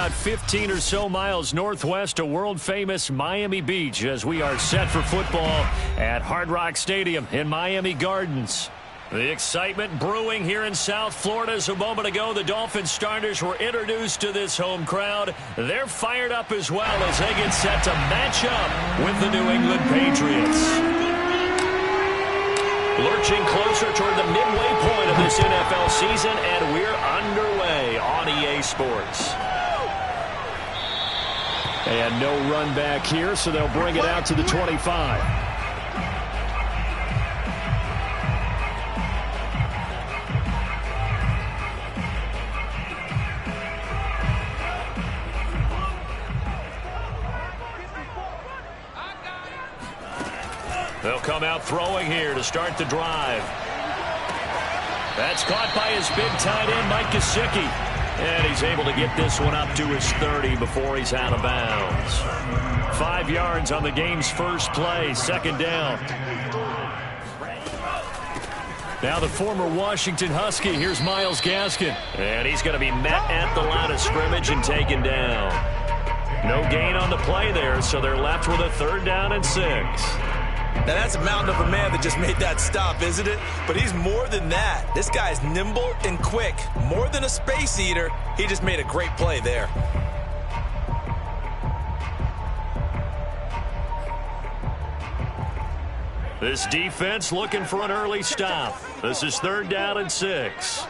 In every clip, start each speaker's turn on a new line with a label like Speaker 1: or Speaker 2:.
Speaker 1: about 15 or so miles northwest of world-famous Miami Beach as we are set for football at Hard Rock Stadium in Miami Gardens. The excitement brewing here in South Florida. As a moment ago, the Dolphins starters were introduced to this home crowd. They're fired up as well as they get set to match up with the New England Patriots. Lurching closer toward the midway point of this NFL season, and we're underway on EA Sports. And no run back here, so they'll bring it out to the 25. They'll come out throwing here to start the drive. That's caught by his big tight end, Mike Gesicki. And he's able to get this one up to his 30 before he's out of bounds. 5 yards on the game's first play, second down. Now the former Washington Husky, here's Myles Gaskin. And he's going to be met at the line of scrimmage and taken down. No gain on the play there, so they're left with a 3rd down and 6.
Speaker 2: Now, that's a mountain of a man that just made that stop, isn't it? But he's more than that. This guy's nimble and quick. More than a space eater, he just made a great play there.
Speaker 1: This defense looking for an early stop. This is 3rd down and 6.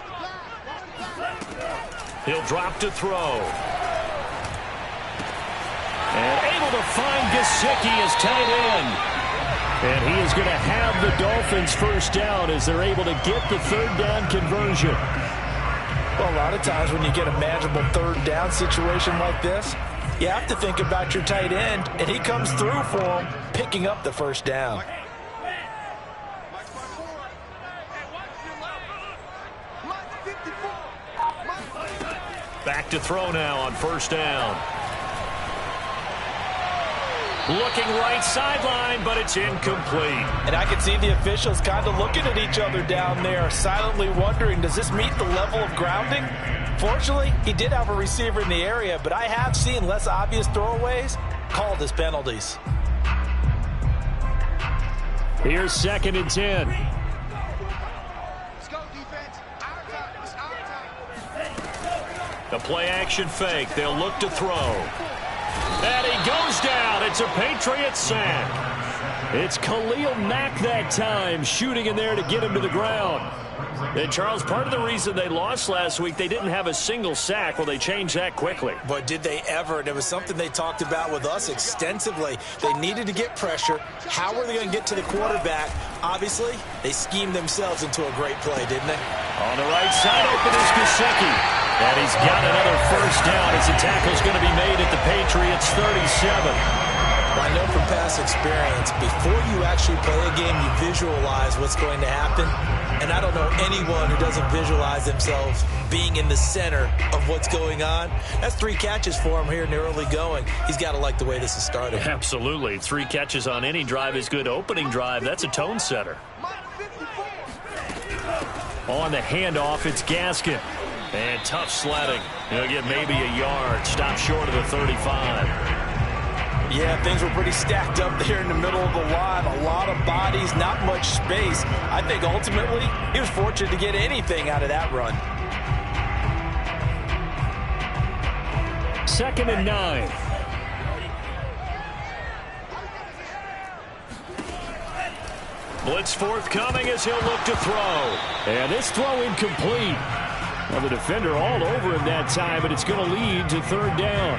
Speaker 1: He'll drop to throw. And able to find Gesicki as tight end. And he is going to have the Dolphins first down as they're able to get the 3rd down conversion.
Speaker 3: Well, a lot of times when you get a manageable 3rd down situation like this, you have to think about your tight end, and he comes through for him, picking up the 1st down.
Speaker 1: Back to throw now on 1st down. Looking right sideline, but it's incomplete.
Speaker 3: And I can see the officials kind of looking at each other down there, silently wondering, does this meet the level of grounding? Fortunately, he did have a receiver in the area, but I have seen less obvious throwaways called as penalties.
Speaker 1: Here's 2nd and 10.
Speaker 4: Let's go, defense. Our time. It's our time.
Speaker 1: The play action fake. They'll look to throw. And he goes down. It's a Patriots sack. It's Khalil Mack that time, shooting in there to get him to the ground. And, Charles, part of the reason they lost last week, they didn't have a single sack. Well, they changed that quickly.
Speaker 2: But did they ever? And it was something they talked about with us extensively. They needed to get pressure. How were they going to get to the quarterback? Obviously, they schemed themselves into a great play, didn't they?
Speaker 1: On the right side, open is Gesicki. And he's got another 1st down as the tackle's going to be made at the Patriots 37.
Speaker 2: Well, I know from past experience, before you actually play a game, you visualize what's going to happen. And I don't know anyone who doesn't visualize themselves being in the center of what's going on. That's 3 catches for him here in the early going. He's got to like the way this is started.
Speaker 1: Absolutely. 3 catches on any drive is good. Opening drive, that's a tone setter. On the handoff, it's Gaskin. And tough sledding. He'll get maybe a yard. Stop short of the 35.
Speaker 3: Yeah, things were pretty stacked up there in the middle of the line. A lot of bodies, not much space. I think ultimately he was fortunate to get anything out of that run.
Speaker 1: 2nd and 9. Blitz forthcoming as he'll look to throw. And this throw incomplete. Well, the defender all over him that time, but it's going to lead to 3rd down.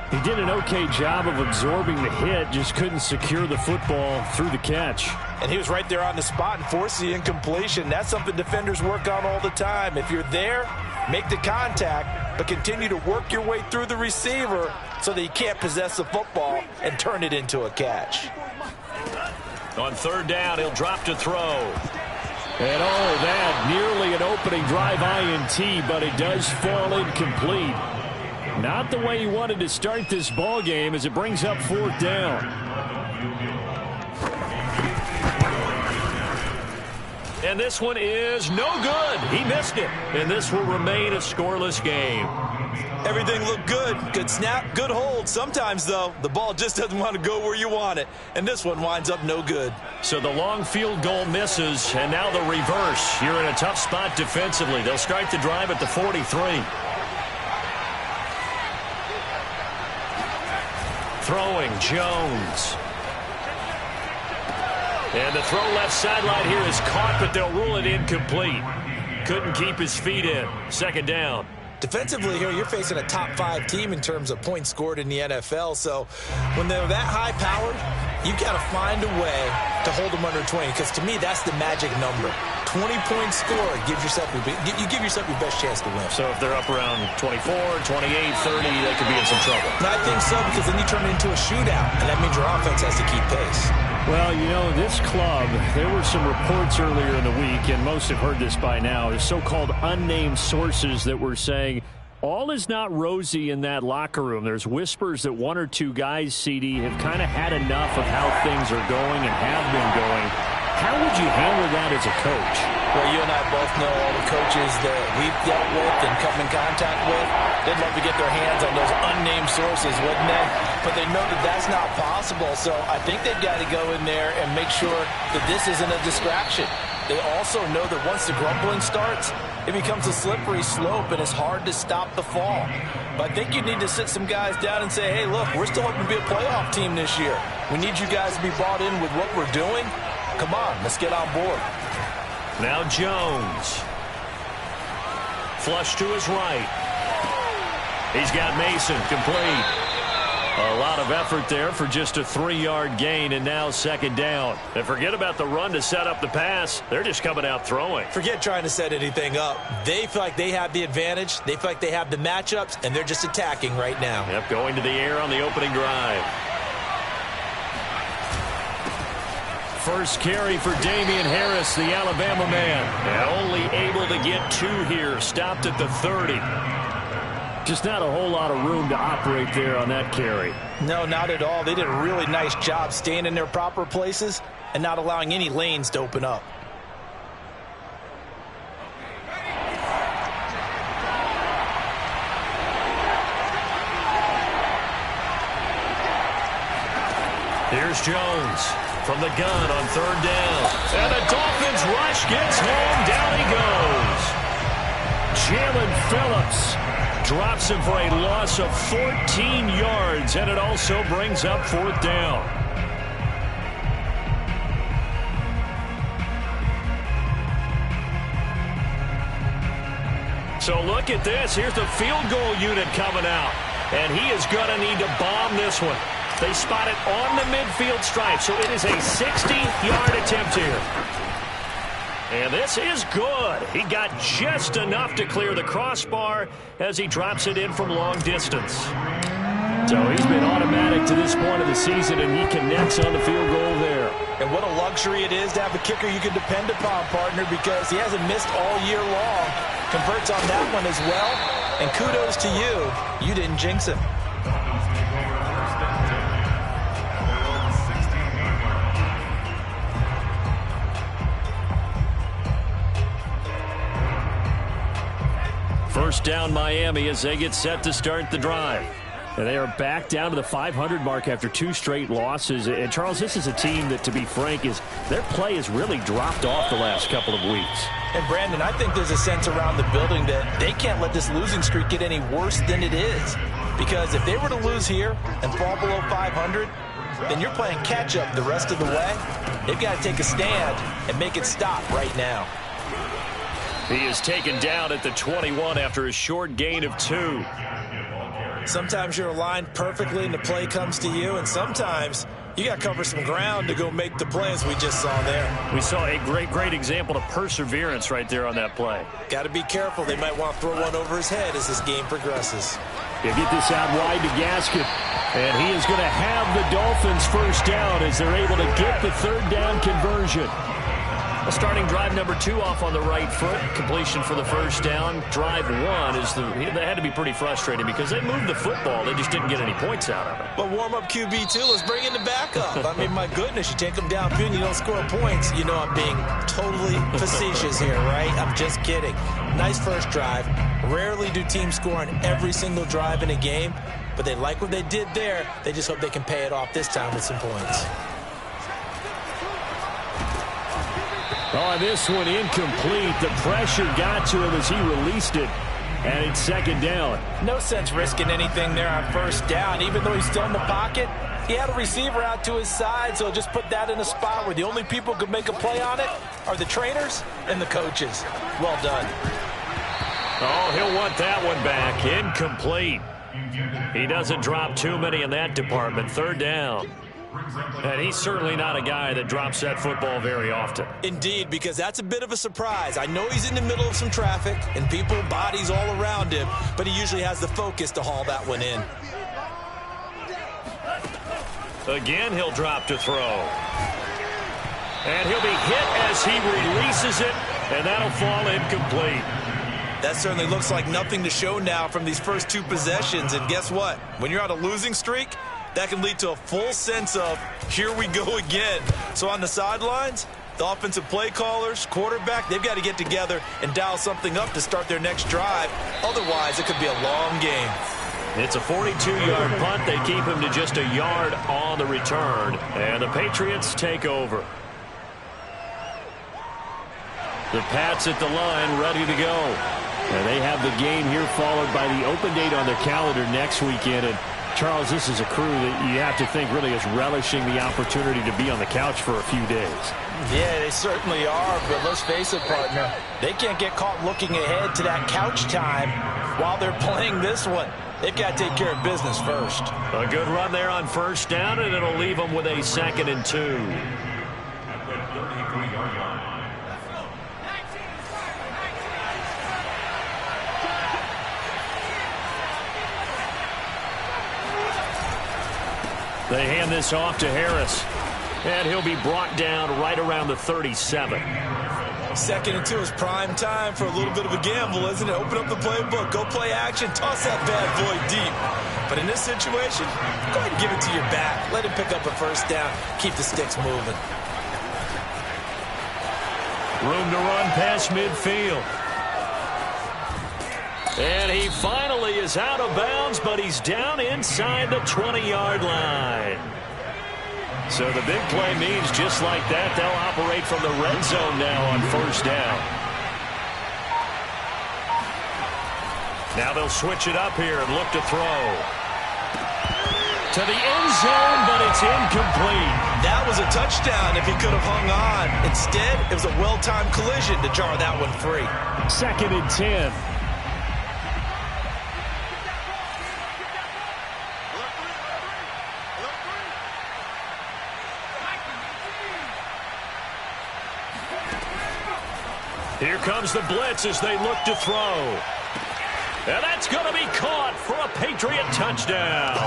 Speaker 1: He did an okay job of absorbing the hit, just couldn't secure the football through the catch.
Speaker 3: And he was right there on the spot and forced the incompletion. That's something defenders work on all the time. If you're there, make the contact, but continue to work your way through the receiver so that you can't possess the football and turn it into a catch.
Speaker 1: On 3rd down, he'll drop to throw. And that nearly an opening drive INT, but it does fall incomplete. Not the way he wanted to start this ball game as it brings up 4th down. And this one is no good. He missed it. And this will remain a scoreless game.
Speaker 2: Everything looked good. Good snap, good hold. Sometimes, though, the ball just doesn't want to go where you want it. And this one winds up no good.
Speaker 1: So the long field goal misses, and now the reverse. You're in a tough spot defensively. They'll start the drive at the 43. Throwing, Jones. And the throw left sideline here is caught, but they'll rule it incomplete. Couldn't keep his feet in. Second down.
Speaker 2: Defensively here, you're facing a top-5 team in terms of points scored in the NFL. So when they're that high-powered, you've got to find a way to hold them under 20. Because to me, that's the magic number. 20 points scored, you give yourself your best chance to win.
Speaker 1: So if they're up around 24, 28, 30, they could be in some trouble.
Speaker 2: And I think so, because then you turn it into a shootout, and that means your offense has to keep pace.
Speaker 5: Well, you know, this club, there were some reports earlier in the week, and most have heard this by now, is so-called unnamed sources that were saying all is not rosy in that locker room. There's whispers that one or two guys, CD, have kind of had enough of how things are going and have been going. How would you handle that as a coach?
Speaker 3: Well, you and I both know all the coaches that we've dealt with and come in contact with. They'd love to get their hands on those unnamed sources, wouldn't they? But they know that that's not possible. So I think they've got to go in there and make sure that this isn't a distraction. They also know that once the grumbling starts, it becomes a slippery slope, and it's hard to stop the fall. But I think you need to sit some guys down and say, hey, look, we're still hoping to be a playoff team this year. We need you guys to be bought in with what we're doing. Come on, let's get on board.
Speaker 1: Now Jones. Flush to his right. He's got Mason complete. A lot of effort there for just a 3-yard gain, and now second down. And forget about the run to set up the pass. They're just coming out throwing.
Speaker 2: Forget trying to set anything up. They feel like they have the advantage. They feel like they have the matchups, and they're just attacking right now.
Speaker 1: Yep, going to the air on the opening drive. First carry for Damian Harris, the Alabama man. And only able to get 2 here. Stopped at the 30.
Speaker 5: Just not a whole lot of room to operate there on that carry.
Speaker 3: No, not at all. They did a really nice job staying in their proper places and not allowing any lanes to open up.
Speaker 1: Here's Jones from the gun on third down. And the Dolphins rush gets home. Down he goes. Jalen Phillips drops him for a loss of 14 yards, and it also brings up fourth down. So look at this. Here's the field goal unit coming out, and he is going to need to bomb this one. They spot it on the midfield stripe, so it is a 60-yard attempt here. And this is good. He got just enough to clear the crossbar as he drops it in from long distance.
Speaker 5: So he's been automatic to this point of the season, and he connects on the field goal there.
Speaker 3: And what a luxury it is to have a kicker you can depend upon, partner, because he hasn't missed all year long. Converts on that one as well. And kudos to you. You didn't jinx him.
Speaker 1: First down Miami as they get set to start the drive.
Speaker 5: And they are back down to the 500 mark after 2 straight losses. And, Charles, this is a team that, to be frank, their play has really dropped off the last couple of weeks.
Speaker 3: And, Brandon, I think there's a sense around the building that they can't let this losing streak get any worse than it is. Because if they were to lose here and fall below 500, then you're playing catch-up the rest of the way. They've got to take a stand and make it stop right now.
Speaker 1: He is taken down at the 21 after a short gain of 2.
Speaker 2: Sometimes you're aligned perfectly and the play comes to you, and sometimes you got to cover some ground to go make the play, as we just saw there.
Speaker 1: We saw a great example of perseverance right there on that play.
Speaker 2: Got to be careful. They might want to throw one over his head as this game progresses.
Speaker 5: They get this out wide to Gaskin.
Speaker 1: And he is going to have the Dolphins first down as they're able to get the third down conversion. Well, starting drive number 2 off on the right foot. Completion for the first down. Drive 1 is they had to be pretty frustrating because they moved the football. They just didn't get any points out of it.
Speaker 2: But warm-up QB, too. Let's bring in the backup. I mean, my goodness, you take them downfield and you don't score points. You know I'm being totally facetious here, right? I'm just kidding. Nice first drive. Rarely do teams score on every single drive in a game, but they like what they did there. They just hope they can pay it off this time with some points.
Speaker 5: Oh, this one incomplete. The pressure got to him as he released it, and it's second down.
Speaker 3: No sense risking anything there on first down. Even though he's still in the pocket, he had a receiver out to his side, so just put that in a spot where the only people who could make a play on it are the trainers and the coaches. Well done.
Speaker 1: Oh, he'll want that one back. Incomplete. He doesn't drop too many in that department. Third down. And he's certainly not a guy that drops that football very often.
Speaker 2: Indeed, because that's a bit of a surprise. I know he's in the middle of some traffic and people, bodies all around him, but he usually has the focus to haul that one in.
Speaker 1: Again, he'll drop to throw. And he'll be hit as he releases it, and that'll fall incomplete.
Speaker 2: That certainly looks like nothing to show now from these first 2 possessions. And guess what? When you're on a losing streak, that can lead to a full sense of, here we go again. So on the sidelines, the offensive play callers, quarterback, they've got to get together and dial something up to start their next drive. Otherwise, it could be a long game.
Speaker 1: It's a 42-yard punt. They keep him to just a yard on the return. And the Patriots take over. The Pats at the line, ready to go. And they have the game here followed by the open date on their calendar next weekend. And Charles, this is a crew that you have to think really is relishing the opportunity to be on the couch for a few days.
Speaker 3: Yeah, they certainly are, but let's face it, partner, they can't get caught looking ahead to that couch time while they're playing this one. They've got to take care of business first.
Speaker 1: A good run there on first down, and it'll leave them with a 2nd and 2. They hand this off to Harris, and he'll be brought down right around the 37.
Speaker 2: 2nd and 2 is prime time for a little bit of a gamble, isn't it? Open up the playbook, go play action, toss that bad boy deep. But in this situation, go ahead and give it to your back. Let him pick up a first down, keep the sticks moving.
Speaker 1: Room to run past midfield. And he finally is out of bounds, but he's down inside the 20-yard line. So the big play means just like that, they'll operate from the red zone now on first down. Now they'll switch it up here and look to throw. To the end zone, but it's incomplete.
Speaker 2: That was a touchdown if he could have hung on. Instead, it was a well-timed collision to jar that one free.
Speaker 5: 2nd and 10.
Speaker 1: Here comes the blitz as they look to throw. And that's going to be caught for a Patriot touchdown.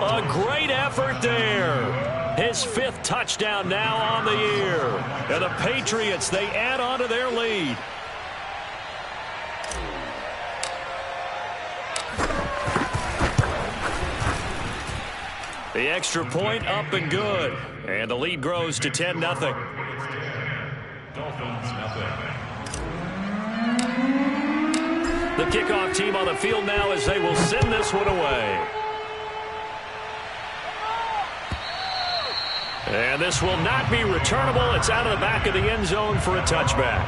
Speaker 1: A great effort there. His 5th touchdown now on the year. And the Patriots, they add on to their lead. The extra point up and good. And the lead grows to 10-0. The kickoff team on the field now as they will send this one away. And this will not be returnable. It's out of the back of the end zone for a touchback.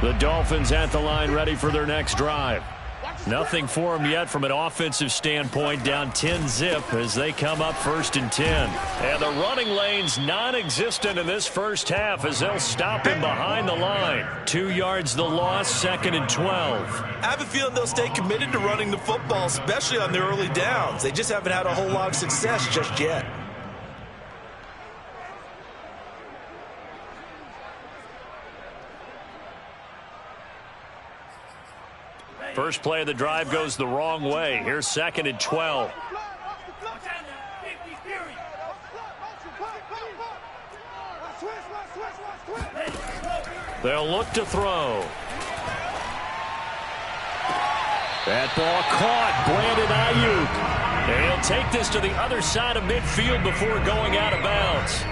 Speaker 1: The Dolphins at the line ready for their next drive. Nothing for them yet from an offensive standpoint, down 10-zip as they come up 1st and 10. And the running lane's non-existent in this first half as they'll stop him behind the line. 2 yards the loss, 2nd and 12.
Speaker 2: I have a feeling they'll stay committed to running the football, especially on their early downs. They just haven't had a whole lot of success just yet.
Speaker 1: First play of the drive goes the wrong way. Here's 2nd and 12. They'll look to throw. That ball caught. Brandon Ayuk. And he'll take this to the other side of midfield before going out of bounds.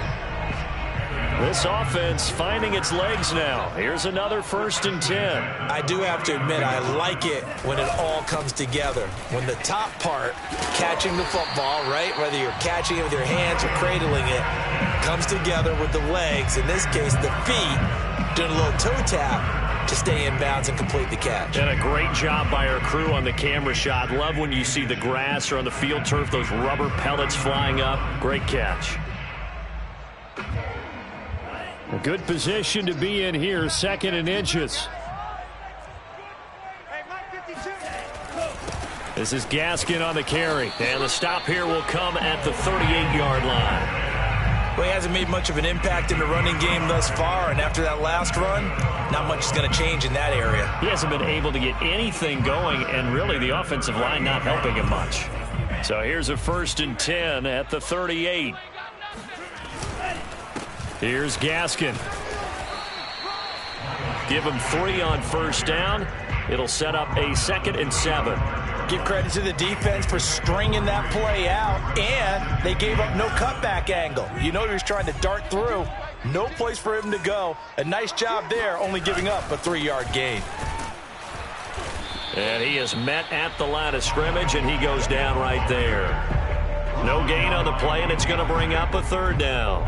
Speaker 1: This offense finding its legs now. Here's another 1st and 10.
Speaker 2: I do have to admit, I like it when it all comes together. When the top part, catching the football, right, whether you're catching it with your hands or cradling it, comes together with the legs, in this case the feet, doing a little toe tap to stay in bounds and complete the catch.
Speaker 1: And a great job by our crew on the camera shot. Love when you see the grass or on the field turf, those rubber pellets flying up. Great catch.
Speaker 5: A good position to be in here, 2nd and inches. This is Gaskin on the carry.
Speaker 1: And the stop here will come at the 38-yard line.
Speaker 2: Well, he hasn't made much of an impact in the running game thus far, and after that last run, not much is going to change in that area.
Speaker 1: He hasn't been able to get anything going, and really the offensive line not helping him much. So here's a 1st and 10 at the 38. Here's Gaskin. Give him 3 on 1st down. It'll set up a 2nd and 7.
Speaker 2: Give credit to the defense for stringing that play out, and they gave up no cutback angle. You know he was trying to dart through. No place for him to go. A nice job there, only giving up a 3-yard gain.
Speaker 1: And he is met at the line of scrimmage, and he goes down right there. No gain on the play, and it's going to bring up a 3rd down.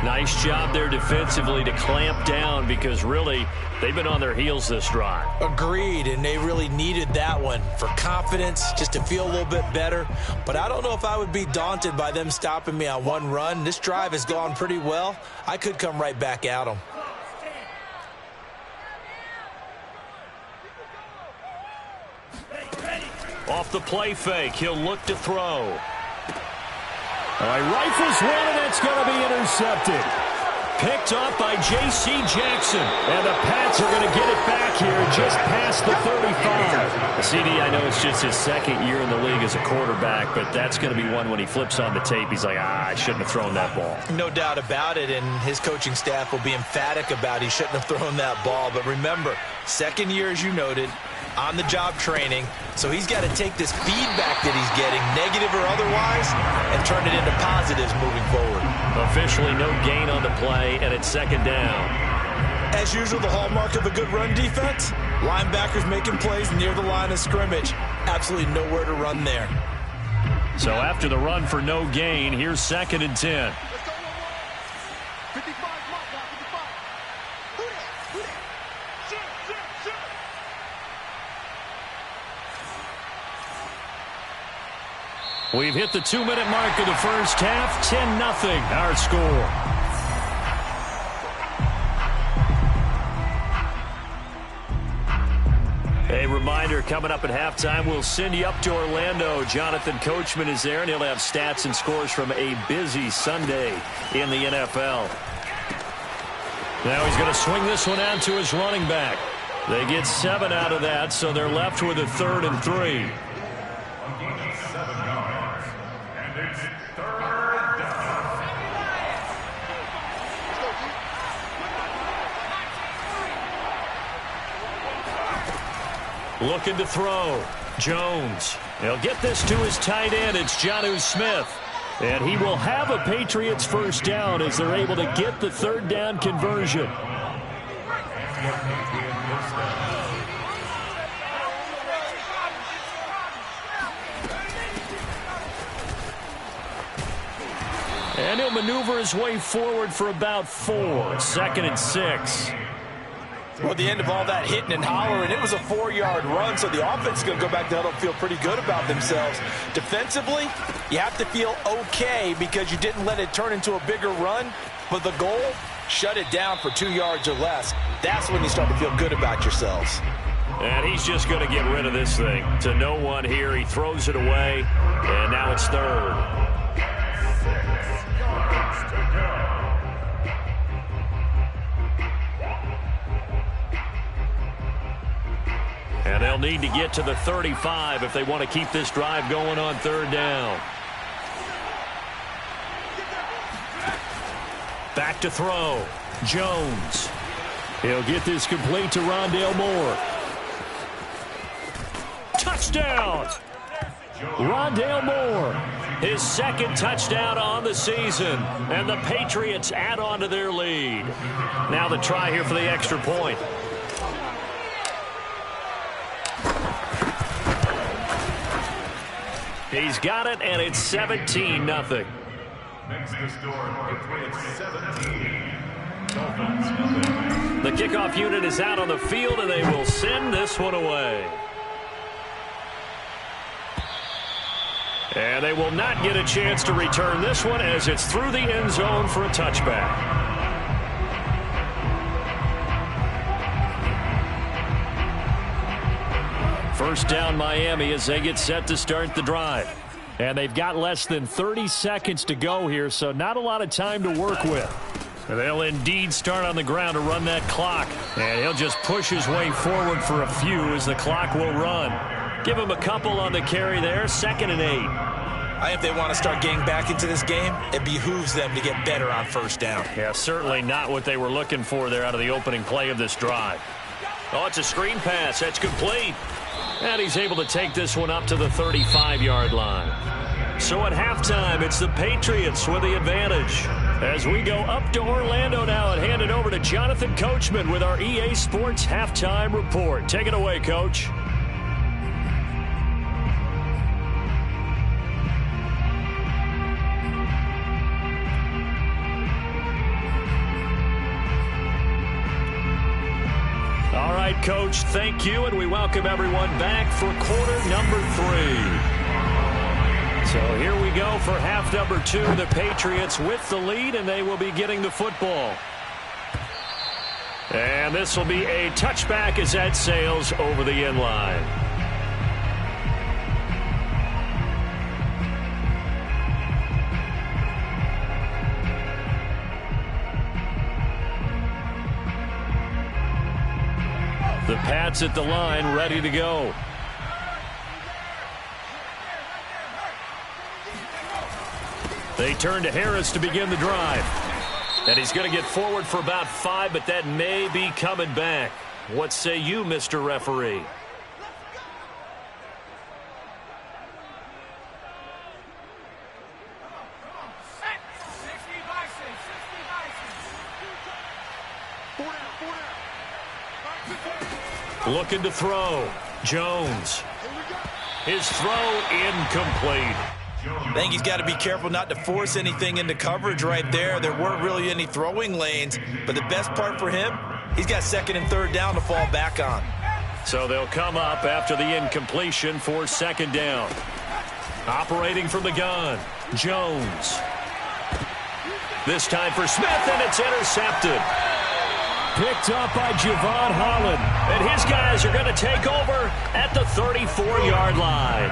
Speaker 1: Nice job there defensively to clamp down because really they've been on their heels this drive.
Speaker 2: Agreed, and they really needed that one for confidence, just to feel a little bit better. But I don't know if I would be daunted by them stopping me on one run. This drive has gone pretty well. I could come right back at them.
Speaker 1: Off the play fake, he'll look to throw. All right, rifles one, and that's going to be intercepted. Picked up by J.C. Jackson. And the Pats are going to get it back here just past the 35. CD, I know it's just his 2nd year in the league as a quarterback, but that's going to be one when he flips on the tape. He's like, I shouldn't have thrown that ball.
Speaker 2: No doubt about it, and his coaching staff will be emphatic about he shouldn't have thrown that ball. But remember, 2nd year, as you noted, on-the-job training, so he's got to take this feedback that he's getting, negative or otherwise, and turn it into positives moving forward.
Speaker 1: Officially no gain on the play, and it's 2nd down.
Speaker 2: As usual, the hallmark of a good run defense, linebackers making plays near the line of scrimmage. Absolutely nowhere to run there.
Speaker 1: So after the run for no gain, here's 2nd and 10. We've hit the 2-minute mark of the first half. 10-0 our score. A reminder, coming up at halftime, we'll send you up to Orlando. Jonathan Coachman is there, and he'll have stats and scores from a busy Sunday in the NFL. Now he's going to swing this one out to his running back. They get 7 out of that, so they're left with a 3rd and 3. Looking to throw. Jones. He'll get this to his tight end. It's Jonnu Smith. And he will have a Patriots 1st down as they're able to get the 3rd down conversion. And he'll maneuver his way forward for about 4. 2nd and 6.
Speaker 3: Well, at the end of all that hitting and hollering, it was a 4-yard run, so the offense is going to go back to huddle and feel pretty good about themselves. Defensively, you have to feel okay because you didn't let it turn into a bigger run, but the goal, shut it down for 2 yards or less. That's when you start to feel good about yourselves.
Speaker 1: And he's just going to get rid of this thing. To no one here, he throws it away, and now it's 3rd. And They'll need to get to the 35 if they want to keep this drive going on third down. Back to throw. Jones. He'll get this complete to Rondale Moore. Touchdown! Rondale Moore, his second touchdown on the season, and the Patriots add on to their lead. Now the try here for the extra point. He's got it, and it's 17-0.
Speaker 6: Makes the score, it's 17.
Speaker 1: The kickoff unit is out on the field, and they will send this one away. And they will not get a chance to return this one as it's through the end zone for a touchback. First down Miami as they get set to start the drive. And they've got less than 30 seconds to go here, so not a lot of time to work with. They'll indeed start on the ground to run that clock. And he'll just push his way forward for a few as the clock will run. Give him a couple on the carry there, 2nd and 8.
Speaker 2: I think if they want to start getting back into this game, it behooves them to get better on first down.
Speaker 1: Yeah, certainly not what they were looking for there out of the opening play of this drive. Oh, it's a screen pass. That's complete. And he's able to take this one up to the 35-yard line. So at halftime, it's the Patriots with the advantage. As we go up to Orlando now and hand it over to Jonathan Coachman with our EA Sports Halftime Report. Take it away, Coach. All right, Coach, thank you, and we welcome everyone back for quarter number 3. So here we go for half number 2. The Patriots with the lead, and they will be getting the football. And this will be a touchback as that sails over the end line. The Pats at the line, ready to go. They turn to Harris to begin the drive. And he's going to get forward for about 5, but that may be coming back. What say you, Mr. Referee? Looking to throw. Jones. His throw incomplete.
Speaker 2: I think he's got to be careful not to force anything into coverage right there. There weren't really any throwing lanes, but the best part for him, he's got 2nd and 3rd down to fall back on.
Speaker 1: So they'll come up after the incompletion for 2nd down. Operating from the gun, Jones. This time for Smith, and it's intercepted. Picked up by Javon Holland. And his guys are going to take over at the 34-yard line.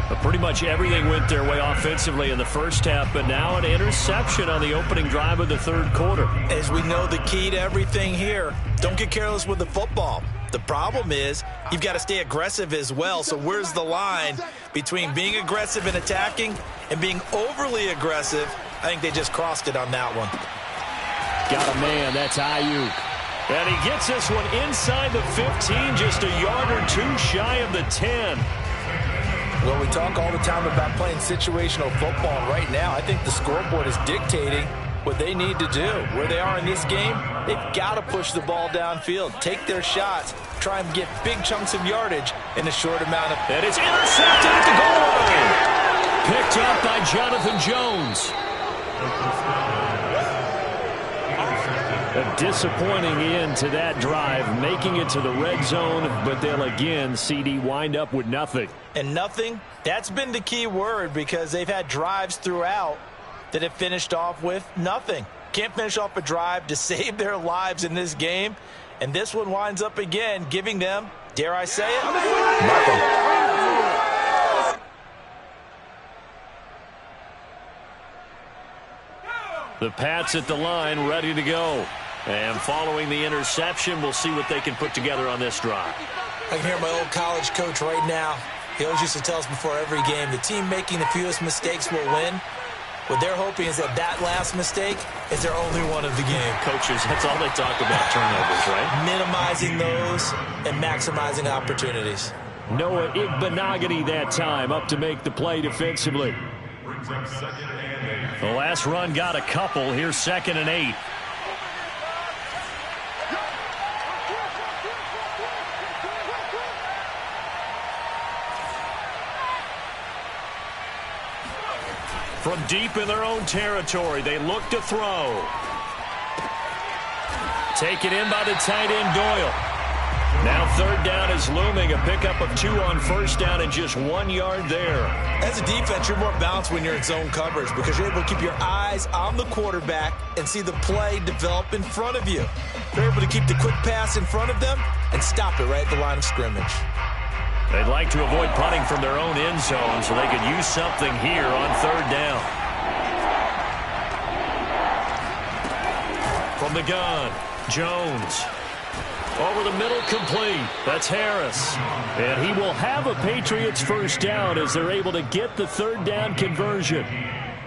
Speaker 1: But pretty much everything went their way offensively in the first half, but now an interception on the opening drive of the 3rd quarter.
Speaker 2: As we know, the key to everything here, don't get careless with the football. The problem is you've got to stay aggressive as well. So where's the line between being aggressive and attacking and being overly aggressive? I think they just crossed it on that one.
Speaker 1: Got a man. That's Ayuk. And he gets this one inside the 15, just a yard or 2 shy of the 10.
Speaker 3: Well, we talk all the time about playing situational football, and right now I think the scoreboard is dictating what they need to do. Where they are in this game, they've got to push the ball downfield, take their shots, try and get big chunks of yardage in a short amount of...
Speaker 1: And it's intercepted at the goal line. Picked up by Jonathan Jones. A disappointing end to that drive, making it to the red zone, but they'll again, CD, wind up with nothing.
Speaker 2: And nothing, that's been the key word, because they've had drives throughout that have finished off with nothing. Can't finish off a drive to save their lives in this game, and this one winds up again giving them, dare I say it, nothing.
Speaker 1: The Pats at the line, ready to go. And following the interception, we'll see what they can put together on this drive.
Speaker 2: I can hear my old college coach right now. He always used to tell us before every game, the team making the fewest mistakes will win. What they're hoping is that last mistake is their only one of the game.
Speaker 5: Coaches, that's all they talk about, turnovers, right?
Speaker 2: Minimizing those and maximizing opportunities.
Speaker 5: Noah Igbenogany that time up to make the play defensively.
Speaker 1: The last run got a couple. Here's 2nd and 8. From deep in their own territory, they look to throw. Taken in by the tight end, Doyle. Now 3rd down is looming. A pickup of 2 on 1st down and just 1 yard there.
Speaker 2: As a defense, you're more balanced when you're in zone coverage because you're able to keep your eyes on the quarterback and see the play develop in front of you. You're able to keep the quick pass in front of them and stop it right at the line of scrimmage.
Speaker 1: They'd like to avoid punting from their own end zone so they could use something here on 3rd down. From the gun, Jones. Over the middle, complete. That's Harris.
Speaker 5: And he will have a Patriots 1st down as they're able to get the 3rd down conversion.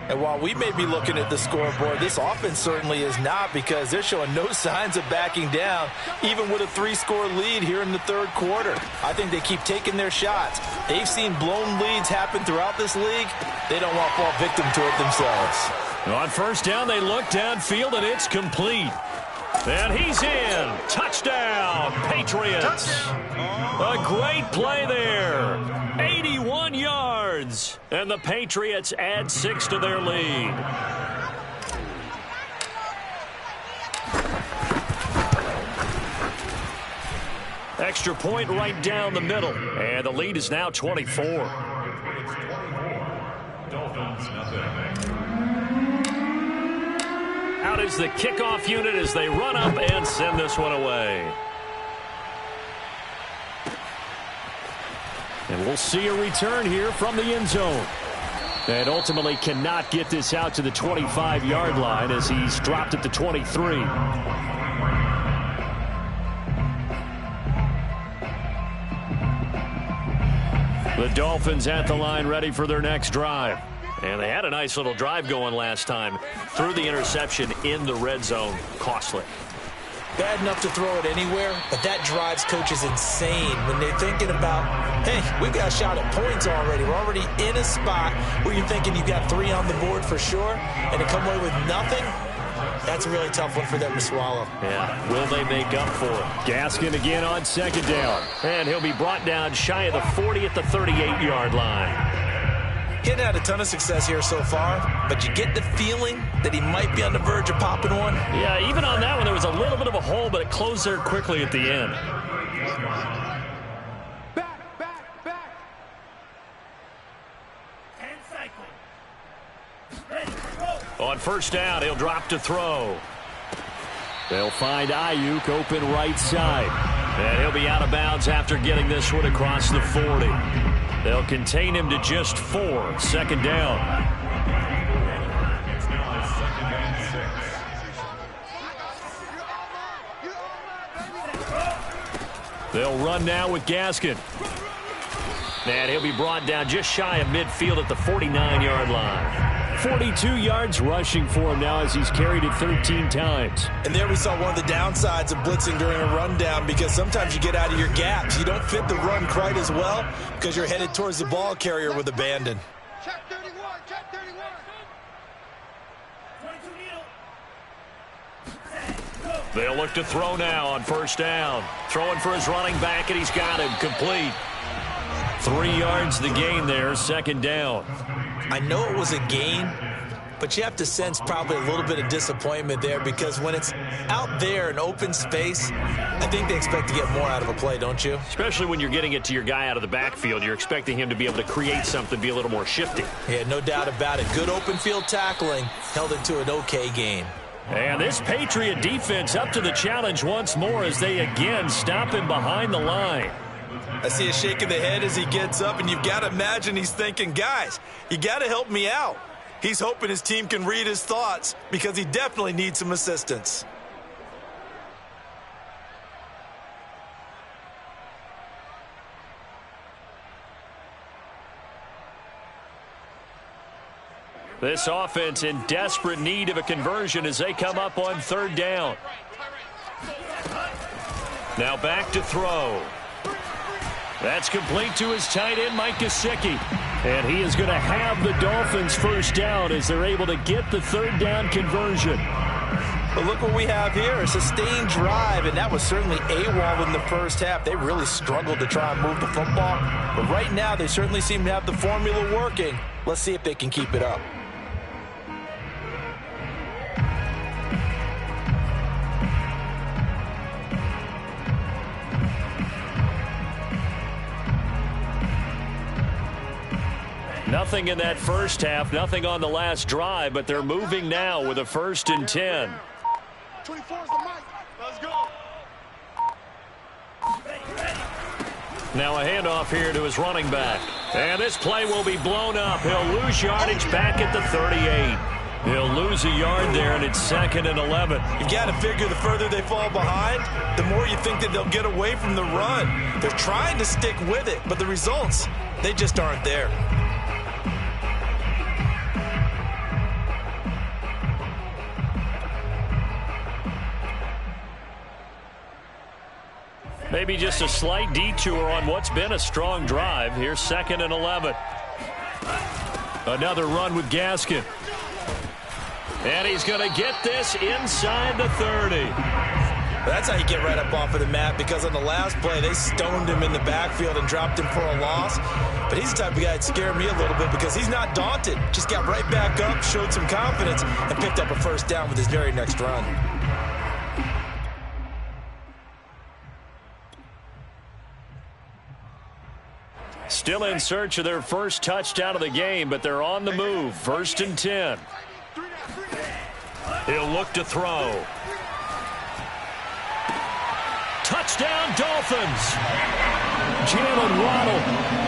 Speaker 3: And while we may be looking at the scoreboard, this offense certainly is not because they're showing no signs of backing down, even with a 3-score lead here in the 3rd quarter. I think they keep taking their shots. They've seen blown leads happen throughout this league. They don't want to fall victim to it themselves.
Speaker 1: On 1st down, they look downfield, and it's complete. And he's in. Touchdown, Patriots. A great play there. 81 yards. And the Patriots add 6 to their lead. Extra point right down the middle. And the lead is now 24.
Speaker 6: Dolphins, nothing.
Speaker 1: Out is the kickoff unit as they run up and send this one away.
Speaker 5: And we'll see a return here from the end zone. And ultimately cannot get this out to the 25-yard line as he's dropped at the 23. The Dolphins at the line ready for their next drive.
Speaker 1: And they had a nice little drive going last time. Threw the interception in the red zone. Costly.
Speaker 2: Bad enough to throw it anywhere, but that drives coaches insane when they're thinking about, hey, we've got a shot at points already. We're already in a spot where you're thinking you've got 3 on the board for sure, and to come away with nothing, that's a really tough one for them to swallow.
Speaker 1: Yeah, will they make up for it?
Speaker 5: Gaskin again on 2nd down.
Speaker 1: And he'll be brought down shy of the 40 at the 38-yard line.
Speaker 2: He's had a ton of success here so far, but you get the feeling that he might be on the verge of popping one.
Speaker 1: Yeah, even on that one, there was a little bit of a hole, but it closed there quickly at the end.
Speaker 4: Back. 10 cycle.
Speaker 1: On 1st down, he'll drop to throw.
Speaker 5: They'll find Ayuk open right side.
Speaker 1: And he'll be out of bounds after getting this one across the 40. They'll contain him to just 4. 2nd down.
Speaker 6: It's now 2nd and 6.
Speaker 1: They'll run now with Gaskin. And he'll be brought down just shy of midfield at the 49-yard line.
Speaker 5: 42 yards rushing for him now as he's carried it 13 times.
Speaker 2: And there we saw one of the downsides of blitzing during a rundown because sometimes you get out of your gaps. You don't fit the run quite as well because you're headed towards the ball carrier with abandon.
Speaker 4: Check 31. Check 31.
Speaker 1: They'll look to throw now on 1st down. Throwing for his running back, and he's got him complete. 3 yards the gain there, 2nd down.
Speaker 2: I know it was a gain, but you have to sense probably a little bit of disappointment there because when it's out there in open space, I think they expect to get more out of a play, don't you?
Speaker 1: Especially when you're getting it to your guy out of the backfield. You're expecting him to be able to create something, be a little more shifty.
Speaker 2: Yeah, no doubt about it. Good open field tackling held it to an okay gain.
Speaker 1: And this Patriot defense up to the challenge once more as they again stop him behind the line.
Speaker 2: I see a shake of the head as he gets up, and you've got to imagine he's thinking, guys, you got to help me out. He's hoping his team can read his thoughts because he definitely needs some assistance.
Speaker 1: This offense in desperate need of a conversion as they come up on third down. Now back to throw. That's complete to his tight end, Mike Gesicki. And he is going to have the Dolphins first down as they're able to get the third down conversion.
Speaker 3: But look what we have here, a sustained drive, and that was certainly AWOL in the first half. They really struggled to try and move the football. But right now, they certainly seem to have the formula working. Let's see if they can keep it up.
Speaker 1: Nothing in that first half, nothing on the last drive, but they're moving now with a 1st and 10.
Speaker 4: 24 is the mic. Let's go.
Speaker 1: Now a handoff here to his running back. And this play will be blown up. He'll lose yardage back at the 38. He'll lose a yard there, and it's 2nd and 11.
Speaker 3: You've got to figure the further they fall behind, the more you think that they'll get away from the run. They're trying to stick with it, but the results, they just aren't there.
Speaker 1: Maybe just a slight detour on what's been a strong drive. Here's 2nd and 11. Another run with Gaskin. And he's going to get this inside the 30.
Speaker 3: That's how you get right up off of the mat, because on the last play, they stoned him in the backfield and dropped him for a loss. But he's the type of guy that scared me a little bit because he's not daunted. Just got right back up, showed some confidence, and picked up a first down with his very next run.
Speaker 1: Still in search of their first touchdown of the game, but they're on the move. 1st and 10. He'll look to throw. Touchdown, Dolphins. Jalen Waddle,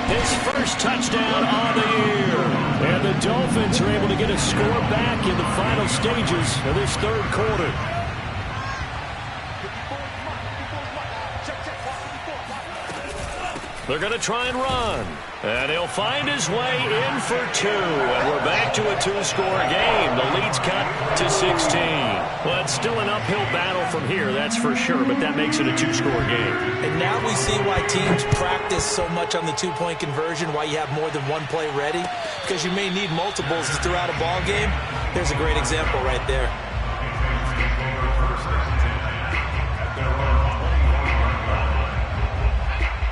Speaker 1: his first touchdown on the year. And the Dolphins are able to get a score back in the final stages of this third quarter. They're going to try and run. And he'll find his way in for 2. And we're back to a 2-score game. The lead's cut to 16. Well, it's still an uphill battle from here, that's for sure. But that makes it a 2-score game.
Speaker 3: And now we see why teams practice so much on the 2-point conversion, why you have more than one play ready. Because you may need multiples throughout a ball game. There's a great example right there.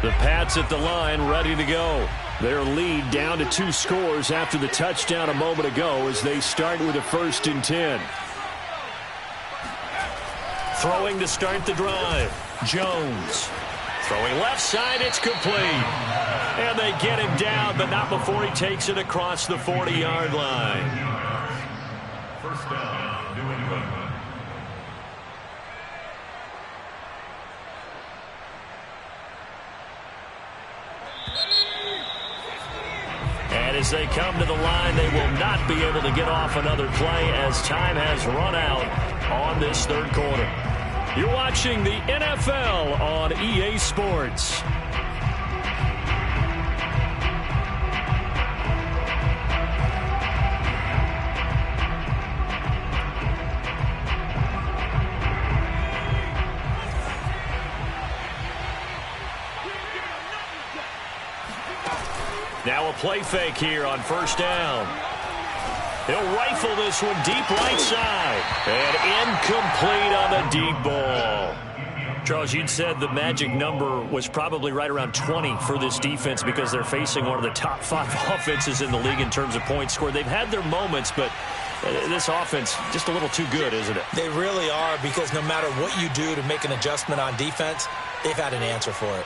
Speaker 1: The Pats at the line, ready to go. Their lead down to 2 scores after the touchdown a moment ago as they start with a 1st and 10. Throwing to start the drive. Jones. Throwing left side, it's complete. And they get him down, but not before he takes it across the 40-yard line.
Speaker 6: First down, New England.
Speaker 1: And as they come to the line, they will not be able to get off another play as time has run out on this third quarter. You're watching the NFL on EA Sports. Now a play fake here on 1st down. He'll rifle this one deep right side. And incomplete on the deep ball. Charles, you'd said the magic number was probably right around 20 for this defense because they're facing one of the top 5 offenses in the league in terms of points scored. They've had their moments, but this offense just a little too good, isn't it?
Speaker 3: They really are, because no matter what you do to make an adjustment on defense, they've had an answer for it.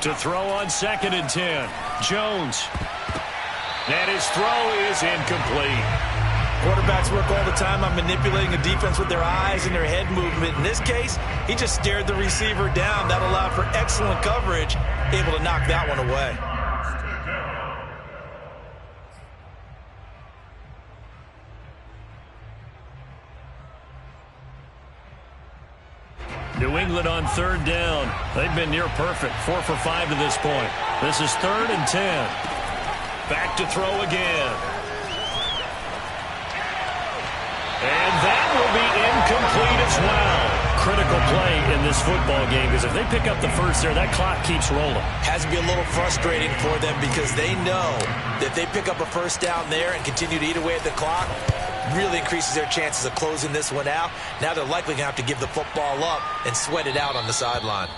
Speaker 1: To throw on 2nd and 10. Jones. And his throw is incomplete.
Speaker 3: Quarterbacks work all the time on manipulating a defense with their eyes and their head movement. In this case, he just stared the receiver down. That allowed for excellent coverage, able to knock that one away.
Speaker 1: New England on 3rd down. They've been near perfect, 4 for 5 to this point. This is 3rd and 10. Back to throw again. And that will be incomplete as well. Critical play in this football game, because if they pick up the first there, that clock keeps rolling.
Speaker 2: Has to be a little frustrating for them because they know that if they pick up a first down there and continue to eat away at the clock, really increases their chances of closing this one out. Now they're likely going to have to give the football up and sweat it out on the sideline.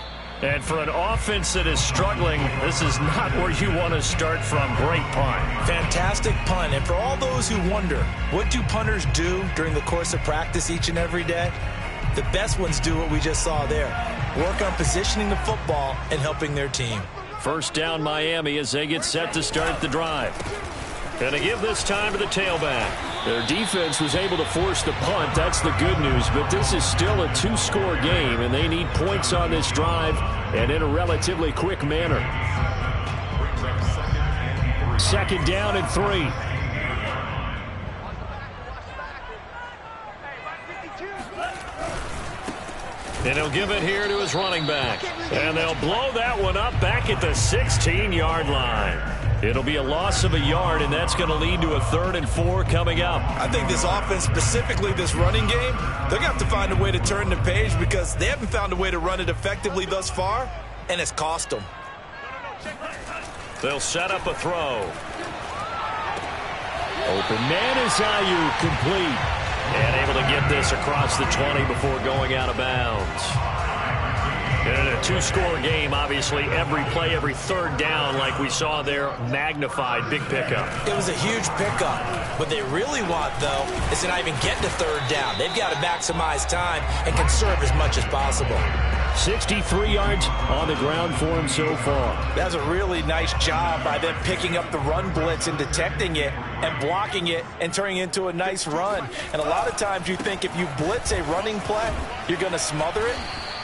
Speaker 1: And for an offense that is struggling, this is not where you want to start from. Great punt.
Speaker 2: Fantastic punt. And for all those who wonder, what do punters do during the course of practice each and every day? The best ones do what we just saw there. Work on positioning the football and helping their team.
Speaker 1: First down Miami as they get set to start the drive. And they give this time to the tailback.
Speaker 5: Their defense was able to force the punt. That's the good news. But this is still a two-score game, and they need points on this drive and in a relatively quick manner. Second down and 3.
Speaker 1: And he'll give it here to his running back. And they'll blow that one up back at the 16-yard line. It'll be a loss of a yard, and that's going to lead to a 3rd and 4 coming up.
Speaker 2: I think this offense, specifically this running game, they're going to have to find a way to turn the page because they haven't found a way to run it effectively thus far, and it's cost them.
Speaker 1: They'll set up a throw.
Speaker 5: Open man is Ayuk, complete.
Speaker 1: And able to get this across the 20 before going out of bounds. In a two-score game, obviously, every play, every third down, like we saw there, magnified, big pickup.
Speaker 2: It was a huge pickup. What they really want, though, is to not even get to third down. They've got to maximize time and conserve as much as possible.
Speaker 5: 63 yards on the ground for him so far.
Speaker 3: That's a really nice job by them picking up the run blitz and detecting it and blocking it and turning it into a nice run. And a lot of times you think if you blitz a running play, you're going to smother it.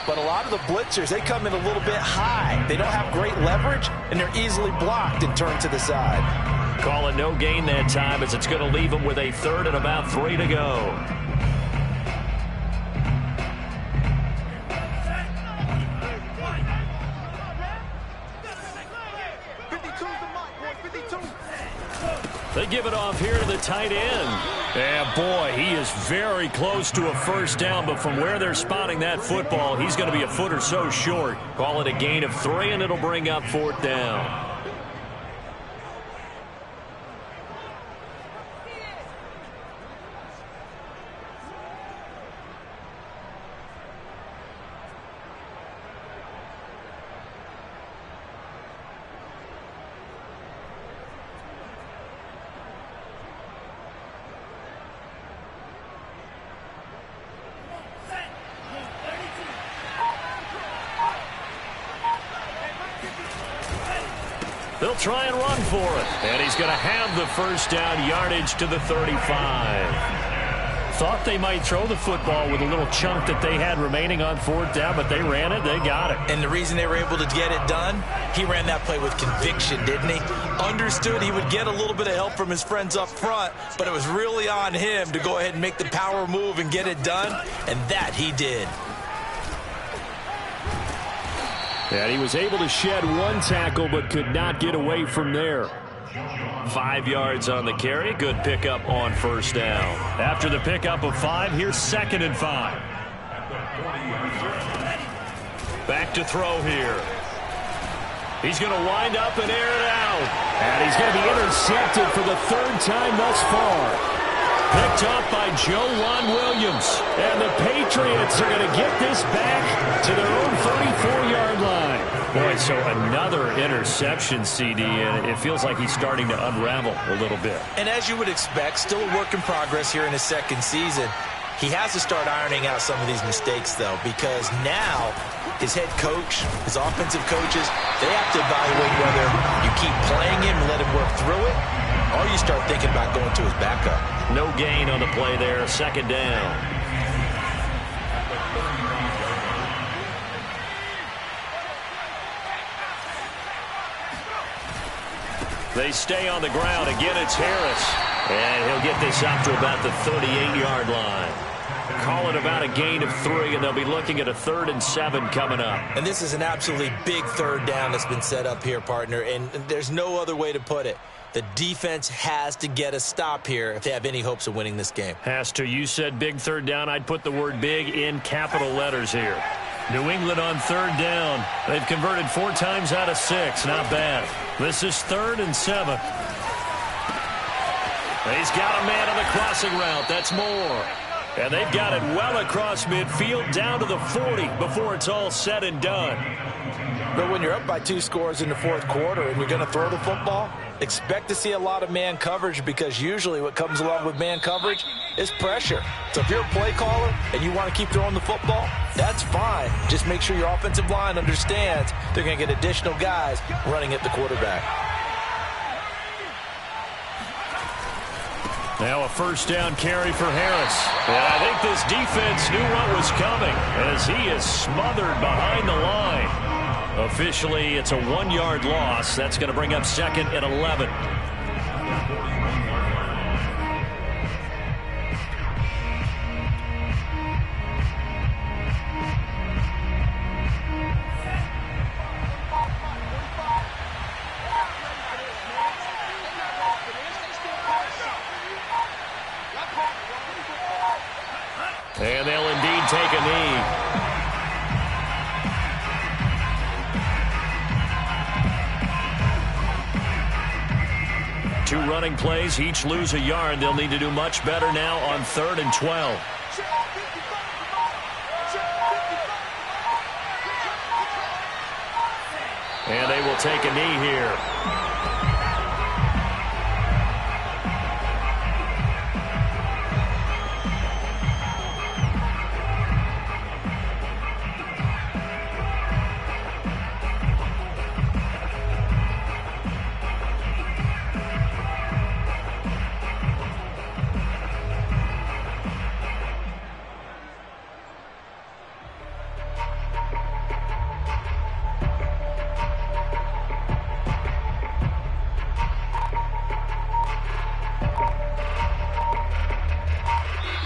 Speaker 3: But a lot of the blitzers, they come in a little bit high. They don't have great leverage, and they're easily blocked and turned to the side.
Speaker 1: Call it no gain that time as it's going to leave them with a 3rd and about 3 to go. They give it off here to the tight end. And boy, he is very close to a first down, but from where they're spotting that football, he's going to be a foot or so short. Call it a gain of 3, and it'll bring up 4th down. They'll try and run for it. And he's going to have the first down, yardage to the 35. Thought they might throw the football with a little chunk that they had remaining on 4th down, but they ran it, they got it.
Speaker 2: And the reason they were able to get it done, he ran that play with conviction, didn't he? Understood he would get a little bit of help from his friends up front, but it was really on him to go ahead and make the power move and get it done, and that he did.
Speaker 5: And he was able to shed one tackle but could not get away from there.
Speaker 1: 5 yards on the carry. Good pickup on first down. After the pickup of 5, here's 2nd and 5. Back to throw here. He's going to wind up and air it out.
Speaker 5: And he's going to be intercepted for the 3rd time thus far.
Speaker 1: Picked up by Joe Williams.
Speaker 5: And the Patriots are going to get this back to their own 34-yard line.
Speaker 1: Boy, so another interception, CD, and it feels like he's starting to unravel a little bit.
Speaker 2: And as you would expect, still a work in progress here in his 2nd season. He has to start ironing out some of these mistakes, though, because now his head coach, his offensive coaches, they have to evaluate whether you keep playing him and let him work through it, or you start thinking about going to his backup.
Speaker 1: No gain on the play there, 2nd down. They stay on the ground. Again, it's Harris. And he'll get this up to about the 38-yard line. Call it about a gain of 3, and they'll be looking at a 3rd and 7 coming up.
Speaker 2: And this is an absolutely big 3rd down that's been set up here, partner, and there's no other way to put it. The defense has to get a stop here if they have any hopes of winning this game.
Speaker 1: Has to. You said big third down. I'd put the word big in capital letters here. New England on third down. They've converted 4 times out of 6. Not bad. This is 3rd and 7. He's got a man on the crossing route. That's Moore. And they've got it well across midfield down to the 40 before it's all said and done.
Speaker 3: But when you're up by 2 scores in the 4th quarter and you're going to throw the football, expect to see a lot of man coverage, because usually what comes along with man coverage is pressure. So if you're a play caller and you want to keep throwing the football, that's fine. Just make sure your offensive line understands they're going to get additional guys running at the quarterback.
Speaker 1: Now a first down carry for Harris. And I think this defense knew what was coming as he is smothered behind the line. Officially, it's a 1-yard loss. That's going to bring up 2nd and 11. And they'll indeed take a knee. Two running plays, each lose a yard. They'll need to do much better now on 3rd and 12. And they will take a knee here.